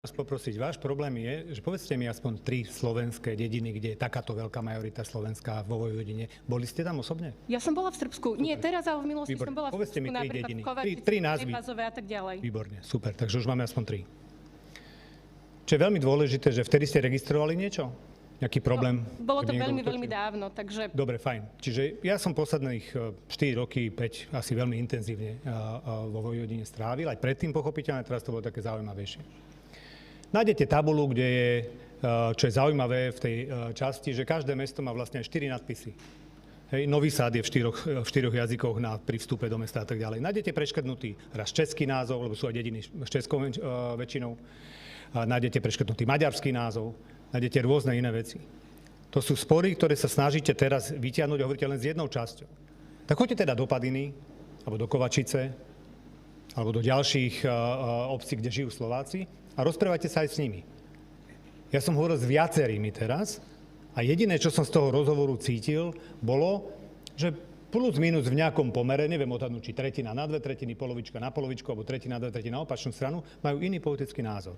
Vás poprosiť, váš problém je, že povedzte mi aspoň 3 slovenské dediny, kde je takáto veľká majorita slovenská vo Vojvodine. Boli ste tam osobne? Ja som bola v Srbsku. Nie teraz, ale v minulosti Výborne. som bola v Povedzte Srbsku, mi 3 napríklad dediny. v Kovačici, 3 názvy. Bazove a tak ďalej. Výborne, super. Takže už máme aspoň 3. Čo je veľmi dôležité, že vtedy ste registrovali niečo? Nejaký problém? Bolo to Keby niekto veľmi, utočil? veľmi dávno, takže Dobre, fajn. Čiže ja som posledných 4 roky, 5 asi veľmi intenzívne vo Vojvodine strávil. Aj predtým pochopiteľne, teraz to bolo také zaujímavejšie. Nájdete tabulu, kde je, čo je zaujímavé v tej časti, že každé mesto má vlastne aj 4 nadpisy. Hej, Nový Sad je v 4 jazykoch pri vstupe do mesta a tak ďalej. Nájdete preškrtnutý raz český názov, lebo sú aj dediny s českou väčšinou. Nájdete preškrtnutý maďarský názov, nájdete rôzne iné veci. To sú spory, ktoré sa snažíte teraz vytiahnuť a hovoríte len s jednou časťou. Tak choďte teda do Padiny, alebo do Kovačice, alebo do ďalších obcí, kde žijú Slováci a rozprávajte sa aj s nimi. Ja som hovoril s viacerými teraz a jediné, čo som z toho rozhovoru cítil, bolo, že plus minus v nejakom pomere, neviem odhadnúť, či tretina na 2/3, polovička na polovičku, alebo tretina na 2/3 na opačnú stranu, majú iný politický názor.